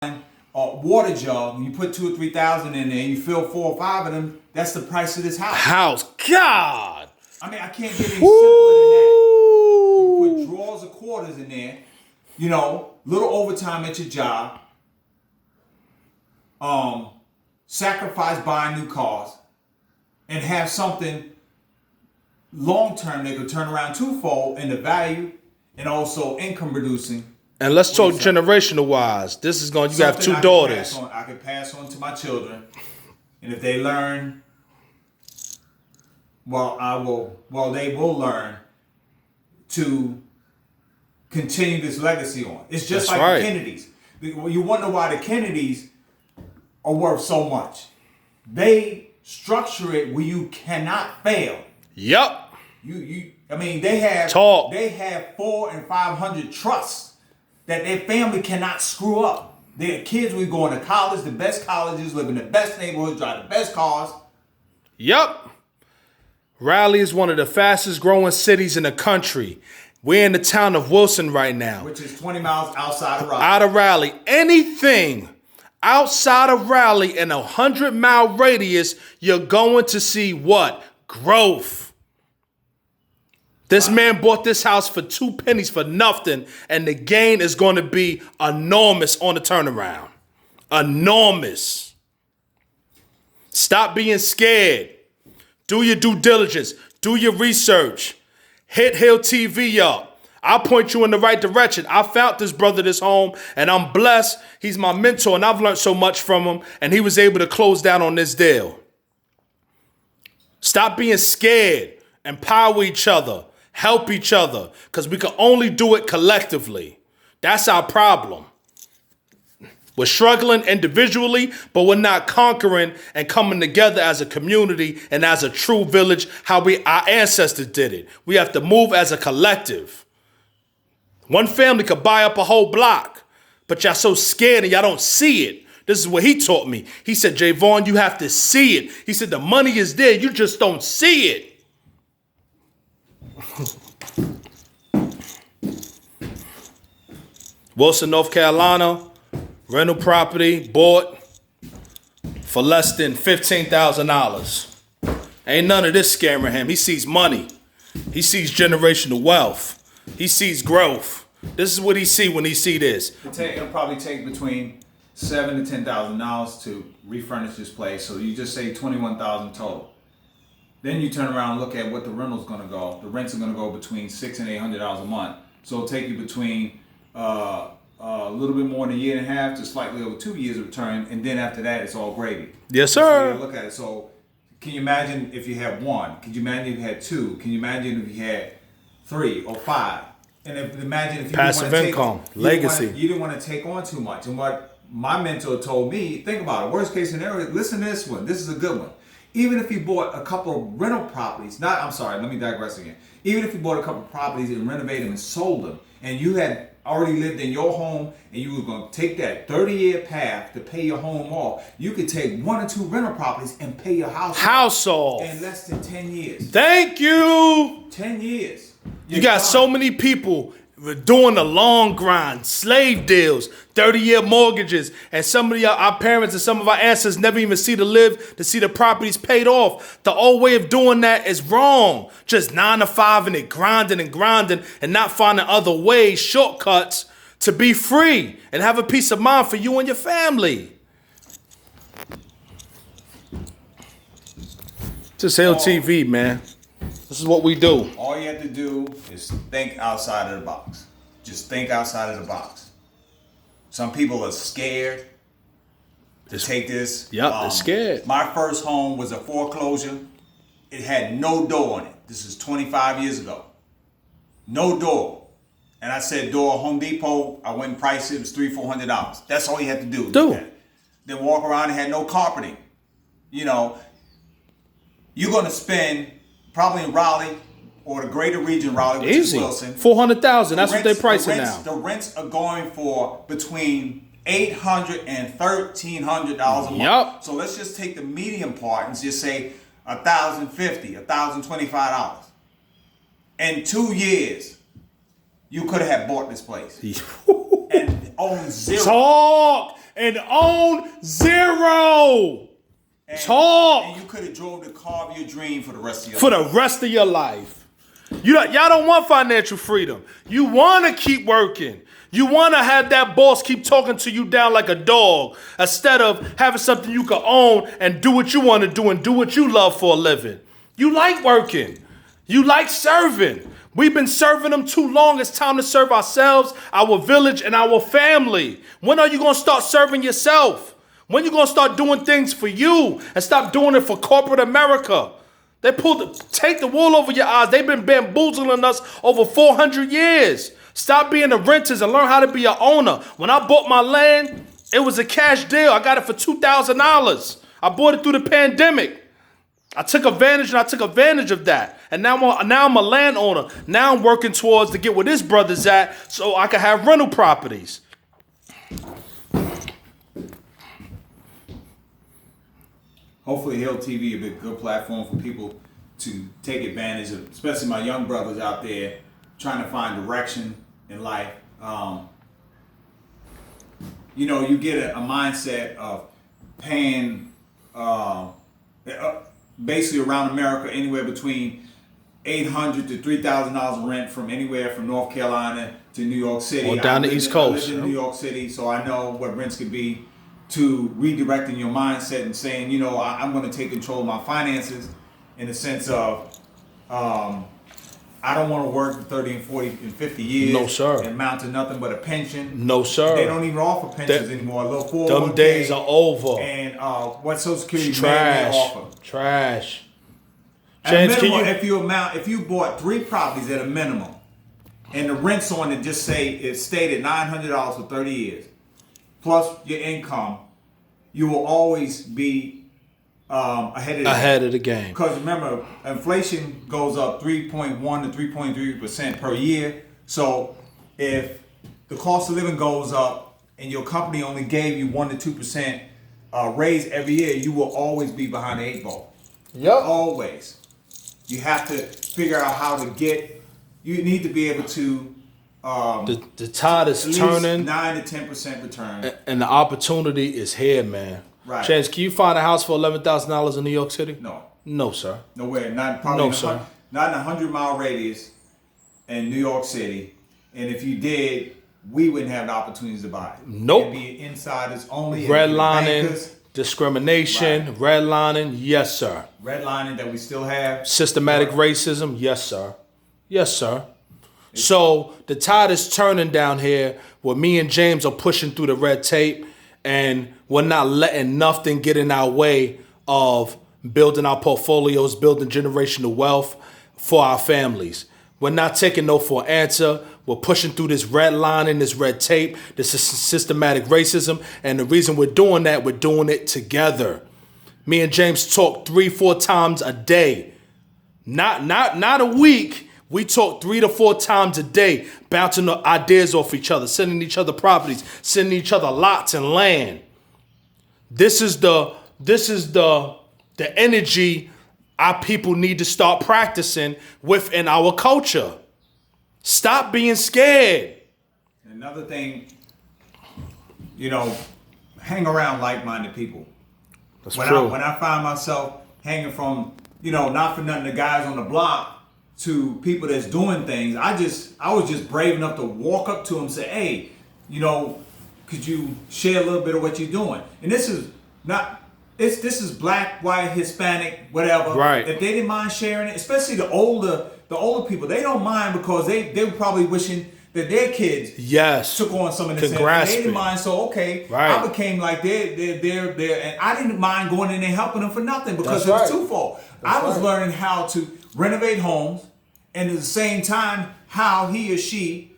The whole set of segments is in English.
water jug and you put 2 or 3,000 in there and you fill 4 or 5 of them, that's the price of this house. God. I mean, I can't get any simpler than that. You put drawers of quarters in there, little overtime at your job, sacrifice buying new cars, and have something long term that could turn around twofold in the value and also income producing. And let's talk generational wise. This is going. You have 2 daughters. I can pass on to my children, and if they learn, they will learn to continue this legacy on. It's just That's like right. the Kennedys. You wonder why the Kennedys are worth so much. They structure it where you cannot fail. Yep. They have 400 and 500 trusts that their family cannot screw up. Their kids will go into college, the best colleges, live in the best neighborhoods, drive the best cars. Yep. Raleigh is one of the fastest growing cities in the country. We're in the town of Wilson right now. Which is 20 miles outside of Raleigh. Out of Raleigh. Anything outside of Raleigh in a 100-mile radius, you're going to see what? Growth. This man bought this house for 2 pennies for nothing, and the gain is going to be enormous on the turnaround. Enormous. Stop being scared. Do your due diligence. Do your research. Hit Hill TV up. I'll point you in the right direction. I found this brother this home, and I'm blessed. He's my mentor, and I've learned so much from him, and he was able to close down on this deal. Stop being scared. Empower each other. Help each other, because we can only do it collectively. That's our problem. We're struggling individually, but we're not conquering and coming together as a community and as a true village, how our ancestors did it. We have to move as a collective. One family could buy up a whole block, but y'all so scared and y'all don't see it. This is what he taught me. He said, Javon, you have to see it. He said, the money is there, you just don't see it. Wilson, North Carolina, rental property bought for less than $15,000. Ain't none of this scamming him. He sees money. He sees generational wealth. He sees growth. This is what he see when he see this. It'll probably take between $7,000 to $10,000 to refurnish this place. So you just say $21,000 total. Then you turn around and look at what the rental's going to go. The rents are going to go between $600 and $800 a month. So it'll take you between a little bit more than a year and a half to slightly over 2 years of return, and then after that, it's all gravy. Yes, sir. Look at it. So, can you imagine if you had 1? Can you imagine if you had 2? Can you imagine if you had 3 or 5? And imagine if you passive income, legacy. You didn't want to take on too much. And what my mentor told me, think about it. Worst case scenario. Listen to this one. This is a good one. Even if you bought a couple of rental properties, let me digress again. Even if you bought a couple of properties and renovated them and sold them, and you had already lived in your home and you were going to take that 30-year path to pay your home off, you could take 1 or 2 rental properties and pay your house off in less than 10 years. Thank you. 10 years. You got so many people doing the long grind, slave deals, 30-year mortgages, and some of our parents and some of our ancestors never even see the properties paid off. The old way of doing that is wrong. Just 9 to 5 and it grinding and not finding other ways, shortcuts to be free and have a peace of mind for you and your family. Just Hill TV, man. This is what we do. All you have to do is think outside of the box. Just think outside of the box. Some people are scared to take this. Yep, they're scared. My first home was a foreclosure. It had no door on it. This is 25 years ago. No door. And I said door, Home Depot. I went and priced it. It was $300-400. That's all you had to do. Then walk around and had no carpeting. You're going to spend probably in Raleigh or the greater region Raleigh, which is Wilson. $400,000. That's what they're pricing now. The rents are going for between $800 and $1,300 a month. Yep. So let's just take the medium part and just say $1,050, $1,025. In 2 years, you could have bought this place and owned zero. Talk. and own zero. Talk. And you could have drove the car of your dream for the rest of your For life. the rest of your life. Y'all don't want financial freedom. You want to keep working. You want to have that boss keep talking to you down like a dog instead of having something you can own and do what you want to do and do what you love for a living. You like working. You like serving. We've been serving them too long. It's time to serve ourselves, our village, and our family. When are you going to start serving yourself? When you going to start doing things for you and stop doing it for corporate America? Take the wool over your eyes. They've been bamboozling us over 400 years. Stop being the renters and learn how to be an owner. When I bought my land, it was a cash deal. I got it for $2,000. I bought it through the pandemic. I took advantage of that. And now I'm a landowner. Now I'm working towards to get where this brother's at so I can have rental properties. Hopefully Hill TV will be a good platform for people to take advantage of, especially my young brothers out there trying to find direction in life. You get a mindset of paying basically around America anywhere between $800 to $3,000 in rent from anywhere from North Carolina to New York City. Or down the East Coast. I lived in New York City, so I know what rents could be. To redirecting your mindset and saying, I'm going to take control of my finances in the sense of I don't want to work for 30 and 40 and 50 years. No, sir. And mount to nothing but a pension. No, sir. They don't even offer pensions anymore. A little 401k. Them days are over. And what Social Security Trash. may offer. Trash. James, James, if you bought 3 properties at a minimum and the rents on it just say it stayed at $900 for 30 years, plus your income, you will always be ahead of the game. Because remember, inflation goes up 3.1 to 3.3% per year. So if the cost of living goes up and your company only gave you 1 to 2% raise every year, you will always be behind the 8 ball. Yep. Always. You have to figure out how to you need to be able to the tide is turning. 9 to 10% return. And the opportunity is here, man. Right. Chance, can you find a house for $11,000 in New York City? No. No, sir. Nowhere. Not in a 100-mile radius in New York City. And if you did, we wouldn't have the opportunities to buy it. Nope. It'd be insiders only. Redlining, discrimination, right. Redlining, yes, sir. Redlining that we still have. Systematic racism, yes, sir. Yes, sir. So the tide is turning down here where me and James are pushing through the red tape and we're not letting nothing get in our way of building our portfolios, building generational wealth for our families. We're not taking no for an answer. We're pushing through this red line and this red tape, this is systematic racism. And the reason we're doing that, we're doing it together. Me and James talk 3-4 times a day. Not a week. We talk 3 to 4 times a day, bouncing ideas off each other, sending each other properties, sending each other lots and land. This is the energy our people need to start practicing within our culture. Stop being scared. Another thing, hang around like-minded people. That's true. When I find myself hanging from, not for nothing, the guys on the block to people that's doing things, I was just brave enough to walk up to them and say, hey, could you share a little bit of what you're doing? And this is black, white, Hispanic, whatever. Right. If they didn't mind sharing it, especially the older people, they don't mind because they were probably wishing that their kids took on some of this. They didn't mind, so okay, right. I became like they're, and I didn't mind going in there helping them for nothing because it was twofold. I was learning how to renovate homes, and at the same time, how he or she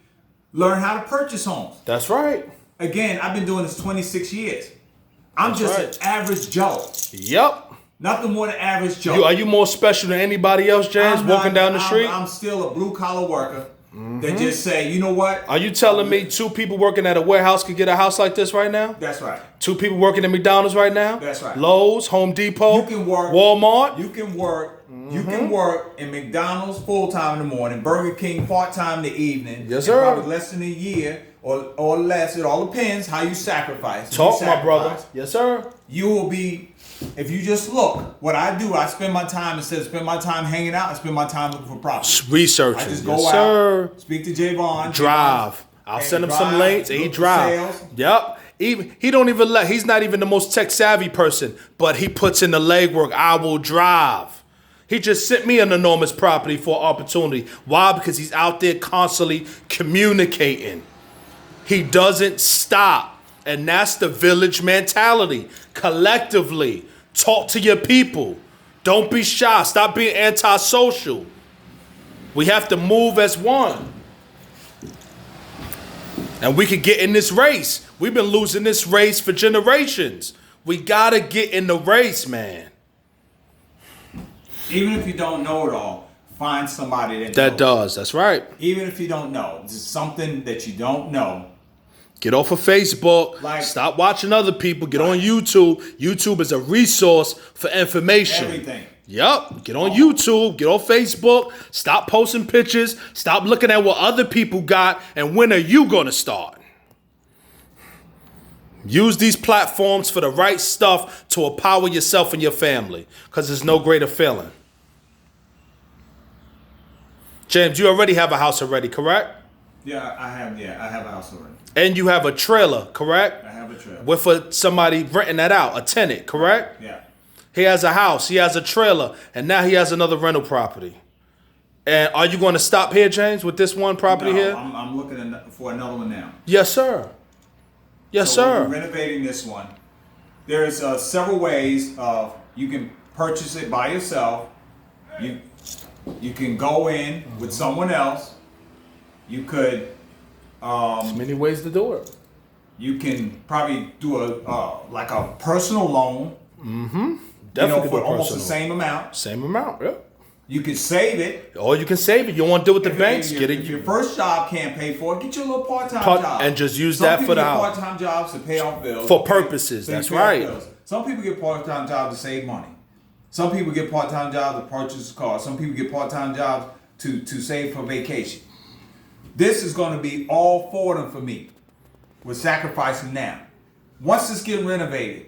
learn how to purchase homes. That's right. Again, I've been doing this 26 years. I'm just an average Joe. Yep. Nothing more than average Joe. Are you more special than anybody else, James, walking down the street? I'm still a blue-collar worker that just say, you know what? Are you telling me 2 people working at a warehouse could get a house like this right now? That's right. 2 people working at McDonald's right now? That's right. Lowe's, Home Depot, you can work, Walmart. You can work. You can work in McDonald's full-time in the morning, Burger King part-time in the evening. Yes, sir. Probably less than a year or less. It all depends how you sacrifice. If Talk, you my brother. sacrifice, Yes, sir. you will be. If you just look, what I do, I spend my time instead of spend my time hanging out. I spend my time looking for property. Researching. I just go yes, out, sir. speak to Javon. Drive. I'll send him some links and he drive. Sales. Yep. Even he don't even let. He's not even the most tech savvy person, but he puts in the legwork. I will drive. He just sent me an enormous property for opportunity. Why? Because he's out there constantly communicating. He doesn't stop. And that's the village mentality. Collectively, talk to your people. Don't be shy. Stop being antisocial. We have to move as one. And we could get in this race. We've been losing this race for generations. We gotta get in the race, man. Even if you don't know it all, find somebody that knows. does. That's right. Even if you don't know, it's something that you don't know. Get off of Facebook. Stop watching other people. Get on YouTube. YouTube is a resource for information. Everything. Yep. Get on YouTube. Get on Facebook. Stop posting pictures. Stop looking at what other people got. And when are you going to start? Use these platforms for the right stuff to empower yourself and your family. Because there's no greater feeling. James, you already have a house already, correct? Yeah, I have a house already. And you have a trailer, correct? I have a trailer. With somebody renting that out, a tenant, correct? Yeah. He has a house, he has a trailer, and now he has another rental property. And are you going to stop here, James, with this one property here? I'm looking for another one now. Yes, sir. Yes, sir. We're renovating this one. There's several ways of you can purchase it by yourself. You can go in with someone else. You could. There's many ways to do it. You can probably do a personal loan. Mm-hmm. Definitely for almost the same amount. Same amount, yeah. You can save it. Or you can save it. You don't want to do it with the banks. If your first job can't pay for it, get you a little part-time job. And just use that for the house. Some people get part-time jobs to pay off bills. For purposes, that's right. Some people get part-time jobs to save money. Some people get part-time jobs to purchase a car. Some people get part-time jobs to save for vacation. This is going to be all for them for me. We're sacrificing now. Once it's getting renovated,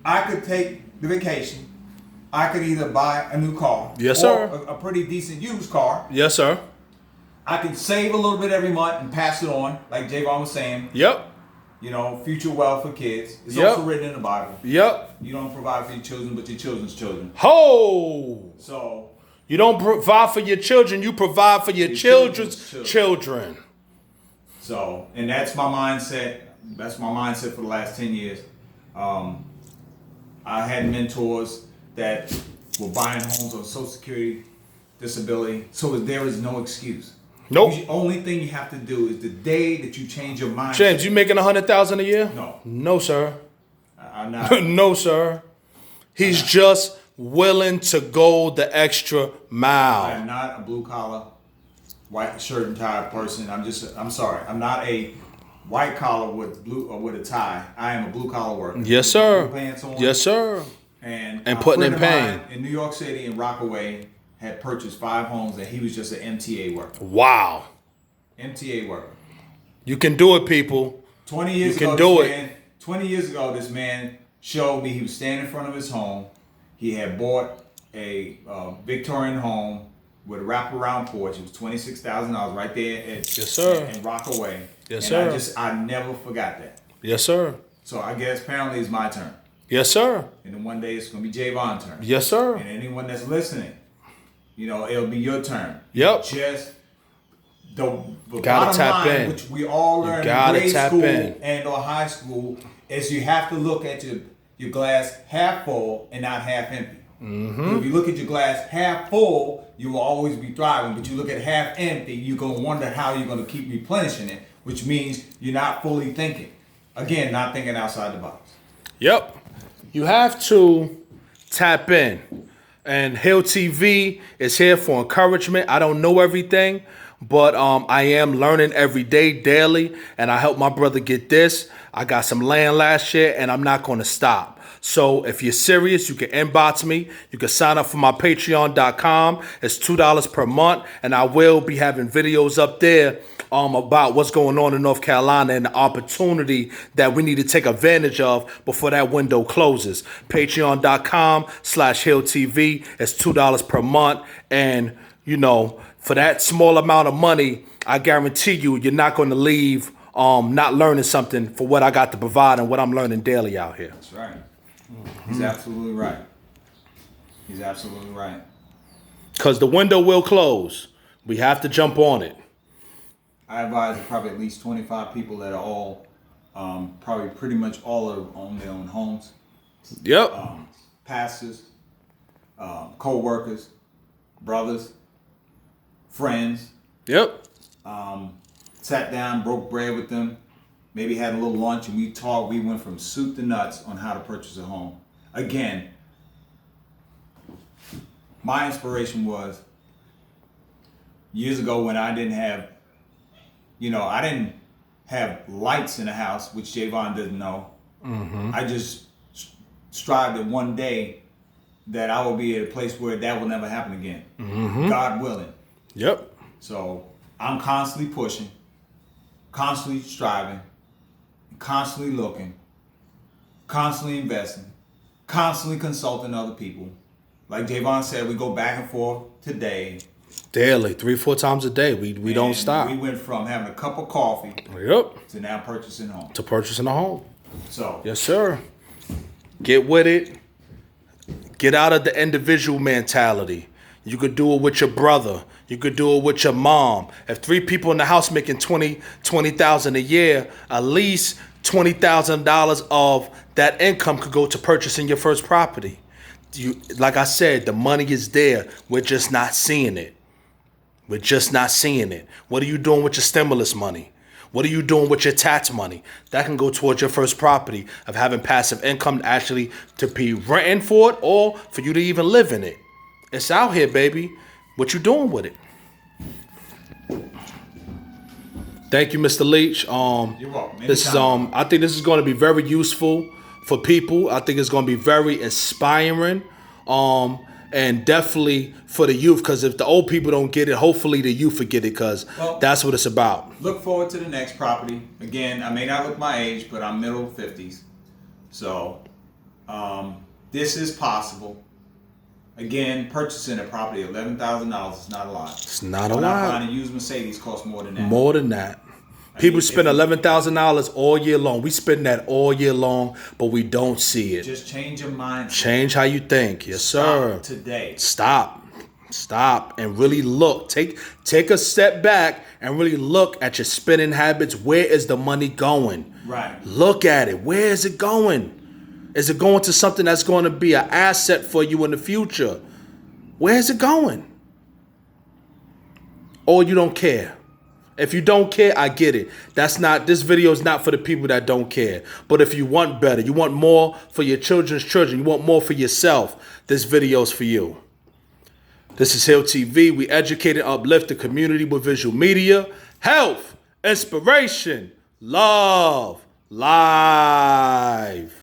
I could take the vacation. I could either buy a new car. Yes, or sir. a pretty decent used car. Yes, sir. I can save a little bit every month and pass it on, like Javon was saying. Yep. Future wealth for kids. It's Yep. also written in the Bible. Yep. You don't provide for your children, but your children's children. Ho! So you don't provide for your children, you provide for your children's children. So, and that's my mindset. That's my mindset for the last 10 years. I had mentors that were buying homes on Social Security, disability, so there is no excuse. Nope. The only thing you have to do is the day that you change your mind. James, you making $100,000 a year? No. No, sir. I'm not. No, sir. He's just willing to go the extra I mile. am not a blue collar, white shirt and tie person. I'm sorry. I'm not a white collar with a tie. I am a blue collar worker. Yes, sir. Blue pants on. Yes, sir. And putting in friend of pain. mine in New York City in Rockaway had purchased 5 homes and he was just an MTA worker. Wow. MTA worker. You can do it, people. 20 years You ago, can do it. 20 years ago, this man showed me he was standing in front of his home. He had bought a Victorian home with a wraparound porch. It was $26,000 right there Yes, sir. in Rockaway. Yes, and sir. I never forgot that. Yes, sir. So I guess apparently it's my turn. Yes, sir. And then one day it's going to be Javon's turn. Yes, sir. And anyone that's listening, it'll be your turn. Yep. Just the Gotta bottom tap line, in. which we all learn in gotta grade tap school in. and or high school, is you have to look at your glass half full and not half empty. Mm-hmm. If you look at your glass half full, you will always be thriving. But you look at half empty, you're going to wonder how you're going to keep replenishing it, which means you're not fully thinking. Again, not thinking outside the box. Yep. You have to tap in. And Hill TV is here for encouragement. I don't know everything, but I am learning every day, daily, and I help my brother get this. I got some land last year, and I'm not going to stop. So if you're serious, you can inbox me. You can sign up for my patreon.com. It's $2 per month, and I will be having videos up there about what's going on in North Carolina and the opportunity that we need to take advantage of before that window closes. Patreon.com/HillTV. It's $2 per month. And, you know, for that small amount of money, I guarantee you're not going to leave not learning something for what I got to provide and what I'm learning daily out here. That's right. He's absolutely right. He's absolutely right. Because the window will close. We have to jump on it. I advise probably at least 25 people that are all, probably pretty much all own their own homes. Yep. Pastors, co-workers, brothers, friends. Yep. Sat down, broke bread with them, maybe had a little lunch, and we talked. We went from soup to nuts on how to purchase a home. Again, my inspiration was years ago when I didn't have, I didn't have lights in the house, which Javon doesn't know. Mm-hmm. I just strived that one day that I will be at a place where that will never happen again. Mm-hmm. God willing. Yep. So I'm constantly pushing, constantly striving, constantly looking, constantly investing, constantly consulting other people. Like Javon said, we go back and forth today. Daily, 3-4 times a day. We don't stop. We went from having a cup of coffee to now purchasing a home. To purchasing a home. So yes, sir. Get with it. Get out of the individual mentality. You could do it with your brother. You could do it with your mom. If 3 people in the house making $20,000 a year, at least $20,000 of that income could go to purchasing your first property. Like I said, the money is there. We're just not seeing it. We're just not seeing it. What are you doing with your stimulus money? What are you doing with your tax money? That can go towards your first property of having passive income actually to be renting for it or for you to even live in it. It's out here, baby. What you doing with it? Thank you, Mr. Leech. You're welcome. This is I think this is going to be very useful for people. I think it's going to be very inspiring. And definitely for the youth, because if the old people don't get it, hopefully the youth will get it, because that's what it's about. Look forward to the next property. Again, I may not look my age, but I'm middle 50s. So this is possible. Again, purchasing a property at $11,000 is not a lot. It's not a lot. I find a used Mercedes costs more than that. More than that. People spend $11,000 all year long. We spend that all year long, but we don't see it. Just change your mind. Change how you think. Yes, sir. Stop today. Stop and really look. Take a step back and really look at your spending habits. Where is the money going? Right. Look at it. Where is it going? Is it going to something that's going to be an asset for you in the future? Where is it going? Or you don't care? If you don't care, I get it. This video is not for the people that don't care. But if you want better, you want more for your children's children, you want more for yourself, this video is for you. This is Hill TV. We educate and uplift the community with visual media, health, inspiration, love, live.